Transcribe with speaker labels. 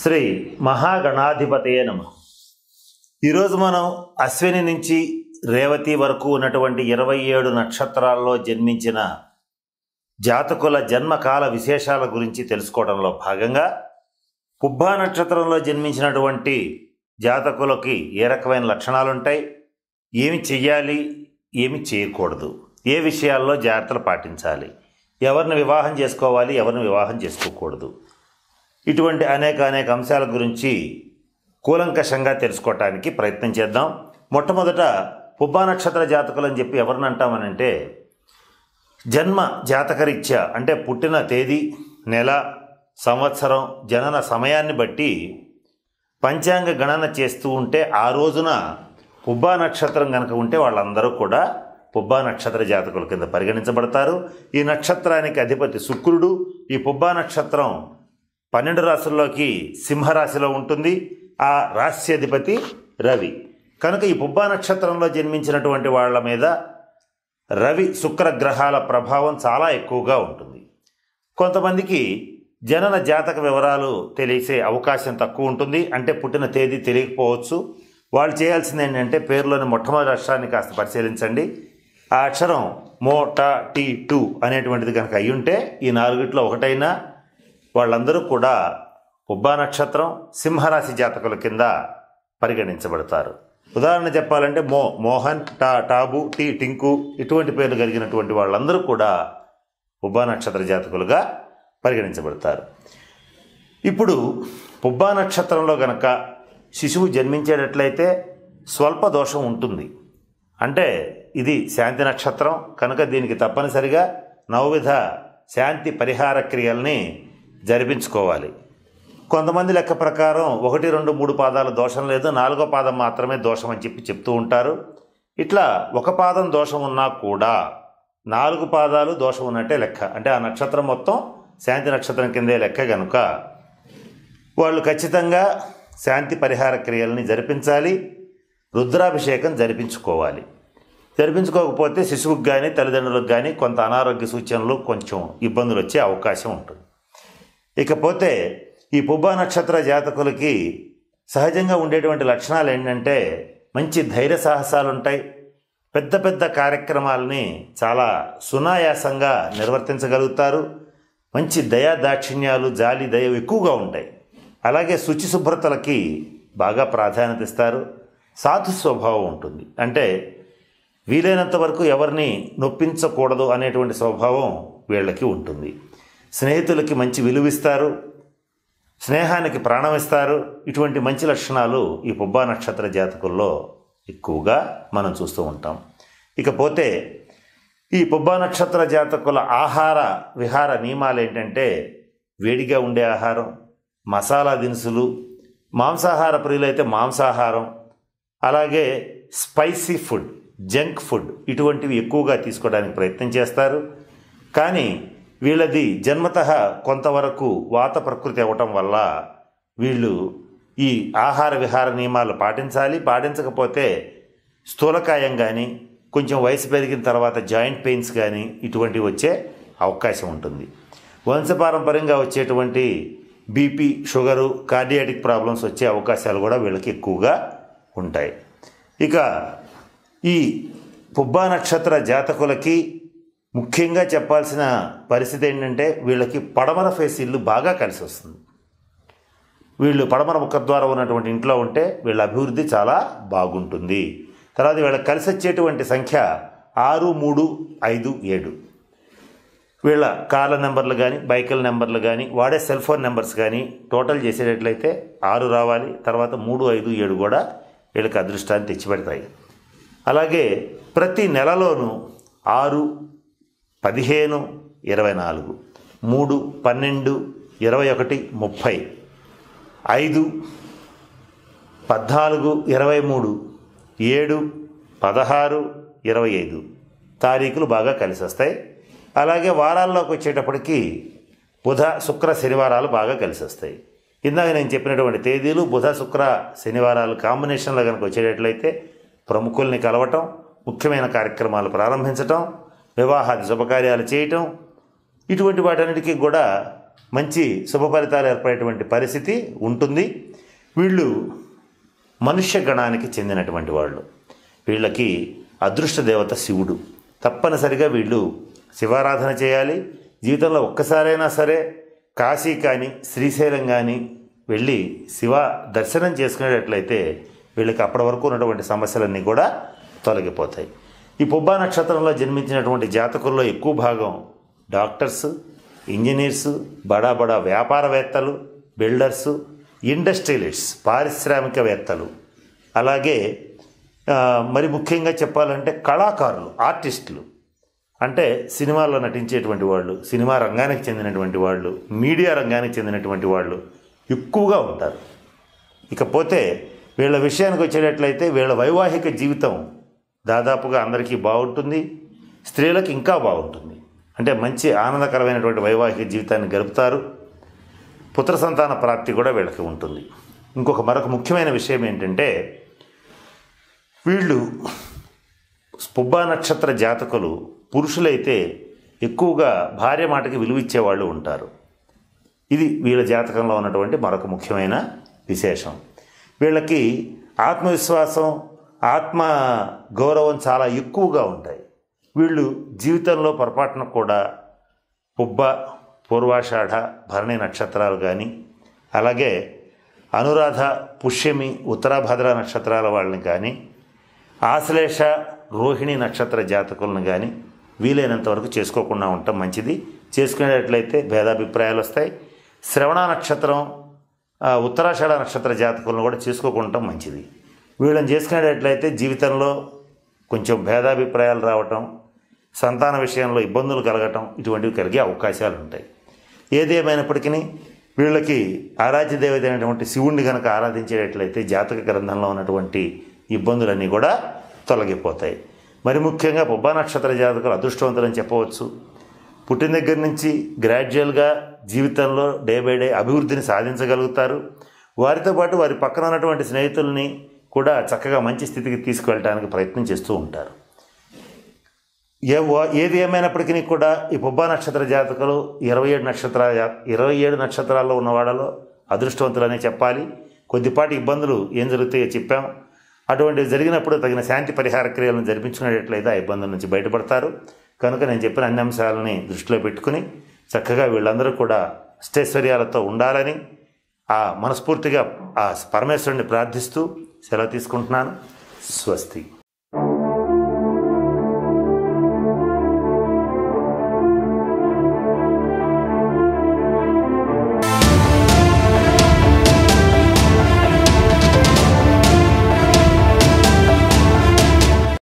Speaker 1: శ్రీ మహాగణాధిపతయే నమః. ఈరోజు మనం అశ్విని నుంచి రేవతి వరకు ఉన్నటువంటి 27 నక్షత్రాల్లో జన్మించిన జాతకుల జన్మకాల విశేషాల గురించి తెలుసుకోవడంలో భాగంగా పుబ్బా నక్షత్రంలో జన్మించినటువంటి జాతకులకి ఏ రకమైన లక్షణాలు ఉంటాయి, ఏమి చెయ్యాలి, ఏమి చేయకూడదు, ఏ విషయాల్లో జాగ్రత్తలు పాటించాలి, ఎవరిని వివాహం చేసుకోవాలి, ఎవరిని వివాహం చేసుకోకూడదు, ఇటువంటి అనేక అంశాల గురించి కూలంకషంగా తెలుసుకోవటానికి ప్రయత్నం చేద్దాం. మొట్టమొదట పుబ్బా నక్షత్ర జాతకులు అని చెప్పి ఎవరిని అంటామనంటే, జన్మ జాతకరీత్యా అంటే పుట్టిన తేదీ, నెల, సంవత్సరం, జనన సమయాన్ని బట్టి పంచాంగ గణన చేస్తూ ఉంటే ఆ రోజున పుబ్బా నక్షత్రం కనుక ఉంటే వాళ్ళందరూ కూడా పుబ్బా నక్షత్ర జాతకుల కింద పరిగణించబడతారు. ఈ నక్షత్రానికి అధిపతి శుక్రుడు. ఈ పుబ్బా నక్షత్రం 12 రాశుల్లోకి సింహరాశిలో ఉంటుంది. ఆ రాశి అధిపతి రవి. కనుక ఈ పుబ్బా నక్షత్రంలో జన్మించినటువంటి వాళ్ళ మీద రవి శుక్ర గ్రహాల ప్రభావం చాలా ఎక్కువగా ఉంటుంది. కొంతమందికి జనన జాతక వివరాలు తెలిసే అవకాశం తక్కువ ఉంటుంది, అంటే పుట్టిన తేదీ తెలియకపోవచ్చు. వాళ్ళు చేయాల్సింది ఏంటంటే పేరులోని మొట్టమొదటి అక్షరాన్ని కాస్త పరిశీలించండి. ఆ అక్షరం మో ట టీ టు అనేటువంటిది కనుక అయ్యుంటే ఈ నాలుగిట్లో ఒకటైనా వాళ్ళందరూ కూడా పుబ్బా నక్షత్రం సింహరాశి జాతకుల కింద పరిగణించబడతారు. ఉదాహరణ చెప్పాలంటే మోహన్, టాబు, టింకు ఇటువంటి పేర్లు కలిగినటువంటి వాళ్ళందరూ కూడా పుబ్బా నక్షత్ర జాతకులుగా పరిగణించబడతారు. ఇప్పుడు పుబ్బా నక్షత్రంలో గనక శిశువు జన్మించేటట్లయితే స్వల్ప దోషం ఉంటుంది. అంటే ఇది శాంతి నక్షత్రం కనుక దీనికి తప్పనిసరిగా నవవిధ శాంతి పరిహార క్రియల్ని జరిపించుకోవాలి. కొంతమంది లెక్క ప్రకారం 1, 2, 3 పాదాలు దోషం లేదు, 4వ పాదం మాత్రమే దోషం అని చెప్తూ ఉంటారు. ఇట్లా ఒక పాదం దోషం ఉన్నా కూడా 4 పాదాలు దోషం ఉన్నట్టే లెక్క. అంటే ఆ నక్షత్రం మొత్తం శాంతి నక్షత్రం కిందే లెక్క కనుక వాళ్ళు ఖచ్చితంగా శాంతి పరిహార క్రియల్ని జరిపించాలి. రుద్రాభిషేకం జరిపించుకోవాలి. జరిపించుకోకపోతే శిశువుకి కానీ తల్లిదండ్రులకు కానీ కొంత అనారోగ్య సూచనలు, కొంచెం ఇబ్బందులు వచ్చే అవకాశం ఉంటుంది. ఇకపోతే ఈ పుబ్బా నక్షత్ర జాతకులకి సహజంగా ఉండేటువంటి లక్షణాలు ఏంటంటే మంచి ధైర్య సాహసాలు ఉంటాయి. పెద్ద పెద్ద కార్యక్రమాలని చాలా సునాయాసంగా నిర్వర్తించగలుగుతారు. మంచి దయా దాక్షిణ్యాలు, జాలి, దయ ఎక్కువగా ఉంటాయి. అలాగే శుచి శుభ్రతలకి బాగా ప్రాధాన్యత ఇస్తారు. సాధు స్వభావం ఉంటుంది. అంటే వీలైనంత వరకు ఎవరిని నొప్పించకూడదు అనేటువంటి స్వభావం వీళ్ళకి ఉంటుంది. స్నేహితులకి మంచి విలువిస్తారు, స్నేహానికి ప్రాణం ఇస్తారు. ఇటువంటి మంచి లక్షణాలు ఈ పుబ్బా నక్షత్ర జాతకుల్లో ఎక్కువగా మనం చూస్తూ ఉంటాం. ఇకపోతే ఈ పుబ్బా నక్షత్ర జాతకుల ఆహార విహార నియమాలు ఏంటంటే వేడిగా ఉండే ఆహారం, మసాలా దినుసులు, మాంసాహార ప్రియులైతే మాంసాహారం, అలాగే స్పైసీ ఫుడ్, జంక్ ఫుడ్ ఇటువంటివి ఎక్కువగా తీసుకోవడానికి ప్రయత్నం చేస్తారు. కానీ వీళ్ళది జన్మతః కొంతవరకు వాత ప్రకృతి అవ్వటం వల్ల వీళ్ళు ఈ ఆహార విహార నియమాలు పాటించాలి. పాటించకపోతే స్థూలకాయం కానీ, కొంచెం వయసు పెరిగిన తర్వాత జాయింట్ పెయిన్స్ కానీ ఇటువంటివి వచ్చే అవకాశం ఉంటుంది. వంశపారంపర్యంగా వచ్చేటువంటి బీపీ, షుగరు, కార్డియాటిక్ ప్రాబ్లమ్స్ వచ్చే అవకాశాలు కూడా వీళ్ళకి ఎక్కువగా ఉంటాయి. ఇక ఈ పుబ్బా నక్షత్ర జాతకులకి ముఖ్యంగా చెప్పాల్సిన పరిస్థితి ఏంటంటే వీళ్ళకి పడమర ఫేస్ ఇల్లు బాగా కలిసి వస్తుంది. వీళ్ళు పడమర ముఖద్వారం ఉన్నటువంటి ఇంట్లో ఉంటే వీళ్ళ అభివృద్ధి చాలా బాగుంటుంది. తర్వాత వీళ్ళకి కలిసి వచ్చేటువంటి సంఖ్య 6, 3, 5, 7. వీళ్ళ కార్ల నెంబర్లు కానీ, బైకుల నెంబర్లు కానీ, వాడే సెల్ ఫోన్ నెంబర్స్ కానీ టోటల్ చేసేటట్లయితే 6 రావాలి. తర్వాత 3, 5, 7 కూడా వీళ్ళకి అదృష్టాన్ని తెచ్చిపెడతాయి. అలాగే ప్రతి నెలలోనూ 6, 15, 24, 3, 12, 21, 30, 5, 14, 23, 7, 16, 25 తారీఖులు బాగా కలిసి వస్తాయి. అలాగే వారాల్లోకి వచ్చేటప్పటికి బుధ, శుక్ర, శనివారాలు బాగా కలిసి వస్తాయి. ఇందాక నేను చెప్పినటువంటి తేదీలు బుధ, శుక్ర, శనివారాలు కాంబినేషన్లో కనుక వచ్చేటట్లయితే ప్రముఖుల్ని కలవటం, ముఖ్యమైన కార్యక్రమాలు ప్రారంభించటం, వివాహాది శుభకార్యాలు చేయటం, ఇటువంటి వాటన్నిటికీ కూడా మంచి శుభ ఫలితాలు ఏర్పడేటువంటి పరిస్థితి ఉంటుంది. వీళ్ళు మనుష్య గణానికి చెందినటువంటి వాళ్ళు. వీళ్ళకి అదృష్ట దేవత శివుడు. తప్పనిసరిగా వీళ్ళు శివారాధన చేయాలి. జీవితంలో ఒక్కసారైనా సరే కాశీ కానీ శ్రీశైలం కానీ వెళ్ళి శివ దర్శనం చేసుకునేటట్లయితే వీళ్ళకి అప్పటి వరకు ఉన్నటువంటి సమస్యలన్నీ కూడా తొలగిపోతాయి. ఈ పుబ్బా నక్షత్రంలో జన్మించినటువంటి జాతకుల్లో ఎక్కువ భాగం డాక్టర్స్, ఇంజనీర్సు, బడా బడా వ్యాపారవేత్తలు, బిల్డర్సు, ఇండస్ట్రియలిస్ట్స్, పారిశ్రామికవేత్తలు, అలాగే మరి ముఖ్యంగా చెప్పాలంటే కళాకారులు, ఆర్టిస్టులు, అంటే సినిమాల్లో నటించేటువంటి వాళ్ళు, సినిమా రంగానికి చెందినటువంటి వాళ్ళు, మీడియా రంగానికి చెందినటువంటి వాళ్ళు ఎక్కువగా ఉంటారు. ఇకపోతే వీళ్ళ విషయానికి వచ్చేటట్లయితే వీళ్ళ వైవాహిక జీవితం దాదాపుగా అందరికీ బాగుంటుంది. స్త్రీలకు ఇంకా బాగుంటుంది. అంటే మంచి ఆనందకరమైనటువంటి వైవాహిక జీవితాన్ని గడుపుతారు. పుత్ర సంతాన ప్రాప్తి కూడా వీళ్ళకి ఉంటుంది. మరొక ముఖ్యమైన విషయం ఏంటంటే వీళ్ళు పుబ్బా నక్షత్ర జాతకులు పురుషులైతే ఎక్కువగా భార్య మాటకి విలువిచ్చేవాళ్ళు ఉంటారు. ఇది వీళ్ళ జాతకంలో ఉన్నటువంటి మరొక ముఖ్యమైన విశేషం. వీళ్ళకి ఆత్మవిశ్వాసం, ఆత్మ గౌరవం చాలా ఎక్కువగా ఉంటాయి. వీళ్ళు జీవితంలో పొరపాటున కూడా పుబ్బ, పూర్వాషాఢ, భరణి నక్షత్రాలు కానీ, అలాగే అనురాధ, పుష్యమి, ఉత్తరాభద్ర నక్షత్రాల వాళ్ళని కానీ, ఆశ్లేష, రోహిణి నక్షత్ర జాతకులను కానీ వీలైనంత వరకు చేసుకోకుండా ఉండటం మంచిది. చేసుకునేటట్లయితే భేదాభిప్రాయాలు వస్తాయి. శ్రవణ నక్షత్రం, ఉత్తరాషాఢ నక్షత్ర జాతకులను కూడా చేసుకోకుండా మంచిది. వీళ్ళని చేసుకునేటట్లయితే జీవితంలో కొంచెం భేదాభిప్రాయాలు రావటం, సంతాన విషయంలో ఇబ్బందులు కలగటం, ఇటువంటివి కలిగే అవకాశాలు ఉంటాయి. ఏదేమైనప్పటికీ వీళ్ళకి ఆరాధ్య దేవత అయినటువంటి శివుణ్ణి కనుక ఆరాధించేటట్లయితే జాతక గ్రంథంలో ఉన్నటువంటి ఇబ్బందులన్నీ కూడా తొలగిపోతాయి. మరి ముఖ్యంగా పుబ్బా నక్షత్ర జాతకులు అదృష్టవంతులని చెప్పవచ్చు. పుట్టిన దగ్గర నుంచి గ్రాడ్యువల్గా జీవితంలో డే బై డే అభివృద్ధిని సాధించగలుగుతారు. వారితో పాటు వారి పక్కన ఉన్నటువంటి స్నేహితుల్ని కూడా చక్కగా మంచి స్థితికి తీసుకువెళ్ళడానికి ప్రయత్నం చేస్తూ ఉంటారు. ఏది ఏమైనప్పటికీ కూడా ఈ పుబ్బా నక్షత్ర జాతకులు 27 నక్షత్రాల్లో ఉన్న వాళ్ళలో అదృష్టవంతులనే చెప్పాలి. కొద్దిపాటి ఇబ్బందులు ఏం జరుగుతాయో చెప్పాం. అటువంటివి జరిగినప్పుడు తగిన శాంతి పరిహార క్రియలను జరిపించుకునేటట్లయితే ఆ ఇబ్బందుల నుంచి బయటపడతారు. కనుక నేను చెప్పిన అన్ని అంశాలని దృష్టిలో పెట్టుకుని చక్కగా వీళ్ళందరూ కూడా అష్టైశ్వర్యాలతో ఉండాలని మనస్ఫూర్తిగా ఆ పరమేశ్వరుని ప్రార్థిస్తూ సెలవు తీసుకుంటున్నాను. స్వస్తి.